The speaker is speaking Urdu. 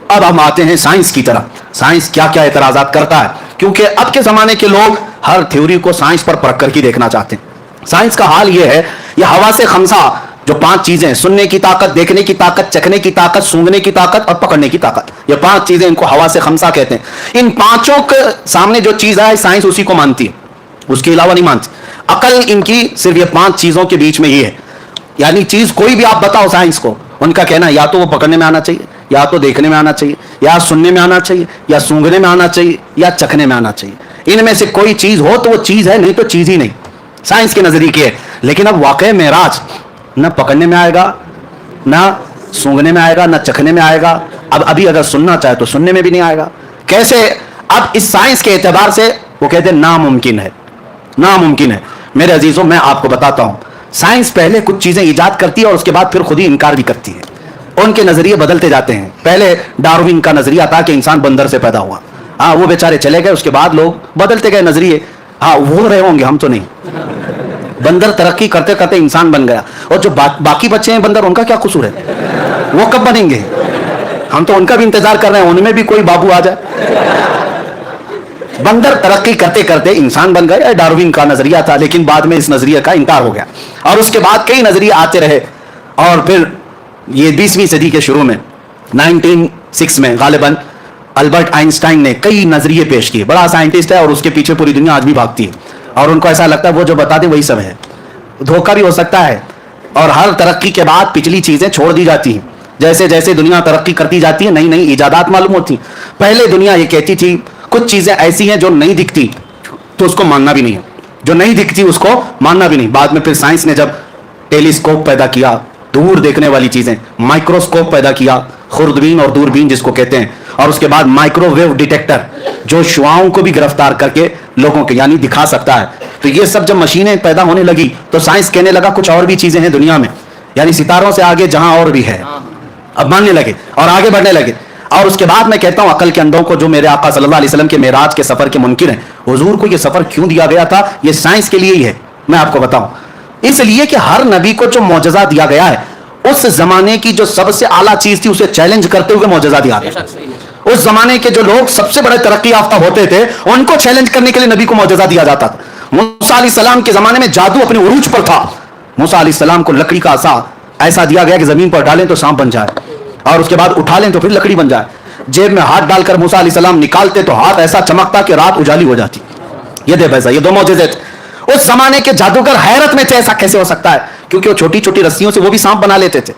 اب ہم آتے ہیں سائنس کی طرف. سائنس کیا کیا اعتراضات کرتا ہے, کیونکہ اب کے زمانے کے لوگ ہر تھیوری کو سائنس پر پرکھ کر کے دیکھنا چاہتے ہیں. سائنس کا حال یہ ہے, یہ حواس خمسہ جو 5 چیزیں, سننے کی طاقت, دیکھنے کی طاقت, چکھنے کی طاقت, سونگھنے کی طاقت اور پکڑنے کی طاقت, یہ 5 چیزیں, ان کو حواس خمسہ کہتے ہیں. ان 5 کے سامنے جو چیز ہے سائنس اسی کو مانتی ہے, اس کے علاوہ نہیں مانتی. عقل ان کی صرف یہ 5 چیزوں کے بیچ میں ہی ہے. یعنی چیز کوئی بھی آپ بتاؤ سائنس کو, ان کا کہنا ہے یا تو وہ پکڑنے میں آنا چاہیے, یا تو دیکھنے میں آنا چاہیے, یا سننے میں آنا چاہیے, یا سونگھنے میں آنا چاہیے, یا چکھنے میں آنا چاہیے. ان میں سے کوئی چیز ہو تو وہ چیز ہے, نہیں تو چیز ہی نہیں. سائنس کے نظریے کی ہے. لیکن اب واقع معراج نہ پکڑنے میں آئے گا, نہ سونگھنے میں آئے گا, نہ چکھنے میں آئے گا. اب ابھی اگر سننا چاہے تو سننے میں بھی نہیں آئے گا. کیسے؟ اب اس سائنس کے اعتبار سے وہ کہتے ہیں ناممکن ہے, ناممکن ہے. میرے عزیزوں, میں آپ کو بتاتا ہوں, سائنس پہلے کچھ چیزیں ایجاد کرتی ہے اور اس کے بعد پھر خود ہی انکار بھی کرتی ہے. ان کے نظریے بدلتے جاتے ہیں. پہلے ڈاروین کا نظریہ تھا کہ انسان بندر سے پیدا ہوا, ہاں وہ بیچارے چلے گئے, اس کے بعد لوگ بدلتے گئے نظریے. ہاں وہ رہے ہوں گے, ہم تو نہیں. بندر ترقی کرتے کرتے انسان بن گیا, اور جو باقی بچے ہیں بندر, ان کا کیا قصور ہے؟ وہ کب بنیں گے؟ ہم تو ان کا بھی انتظار کر رہے ہیں, ان میں بھی کوئی بابو آ جائے. بندر ترقی کرتے کرتے انسان بن گئے, ڈاروین کا نظریہ تھا, لیکن بعد میں اس نظریے کا انکار ہو گیا. اور اس کے بعد کئی نظریے آتے رہے, اور پھر یہ 20ویں صدی کے شروع میں 1906 میں غالباً البرٹ آئنسٹائن نے کئی نظریے پیش کیے. بڑا سائنٹسٹ ہے اور اس کے پیچھے پوری دنیا آج بھی بھاگتی ہے, اور ان کو ایسا لگتا ہے وہ جو بتا دیں وہی سب ہے. دھوکہ بھی ہو سکتا ہے, اور ہر ترقی کے بعد پچھلی چیزیں چھوڑ دی جاتی ہیں. جیسے جیسے دنیا ترقی کرتی جاتی ہے نئی نئی ایجادات معلوم ہوتی ہیں. پہلے دنیا یہ کہتی تھی کچھ چیزیں ایسی ہیں جو نہیں دکھتی تو اس کو ماننا بھی نہیں ہے, جو نہیں دکھتی اس کو ماننا بھی نہیں. بعد میں پھر سائنس نے جب ٹیلیسکوپ پیدا کیا, دور دیکھنے والی چیزیں, مائکروسکوپ پیدا کیا, خوردبین اور دوربین جس کو کہتے ہیں, اور اس کے بعد مائکرو ویو ڈیٹیکٹر جو شعاؤں کو بھی گرفتار کر کے لوگوں کے یعنی دکھا سکتا ہے. تو یہ سب جب مشینیں پیدا ہونے لگی تو سائنس کہنے لگا کچھ اور بھی چیزیں ہیں دنیا میں, یعنی ستاروں سے آگے جہاں اور بھی ہے. اب ماننے لگے اور آگے بڑھنے لگے. اور اس کے بعد میں کہتا ہوں عقل کے اندھوں کو جو میرے آقا صلی اللہ علیہ وسلم کے معراج کے سفر کے منکر ہیں, حضور کو یہ سفر کیوں دیا گیا تھا؟ یہ سائنس کے لیے ہی ہے. میں آپ کو بتاؤں, اس لیے کہ ہر نبی کو جو معجزہ دیا گیا ہے اس زمانے کی جو سب سے اعلیٰ چیز تھی اسے چیلنج کرتے ہوئے معجزہ دیا گیا. اس زمانے کے جو لوگ سب سے بڑے ترقی یافتہ ہوتے تھے ان کو چیلنج کرنے کے لیے نبی کو معجزہ دیا جاتا تھا. موسیٰ علیہ السلام کے زمانے میں جادو اپنے عروج پر تھا. موسیٰ علیہ السلام کو لکڑی کا عصا ایسا دیا گیا کہ زمین پر ڈالیں تو سانپ بن جائے, اور اس کے بعد اٹھا لیں تو پھر لکڑی بن جائے. جیب میں ہاتھ ڈال کر موسیٰ علیہ السلام نکالتے تو ہاتھ ایسا چمکتا کہ رات اجالی ہو جاتی. یہ دے پیسہ, یہ 2 معجزے تھے. اس زمانے کے جادوگر حیرت میں تھے ایسا کیسے ہو سکتا ہے, کیونکہ وہ چھوٹی چھوٹی رسیوں سے وہ بھی سانپ بنا لیتے تھے.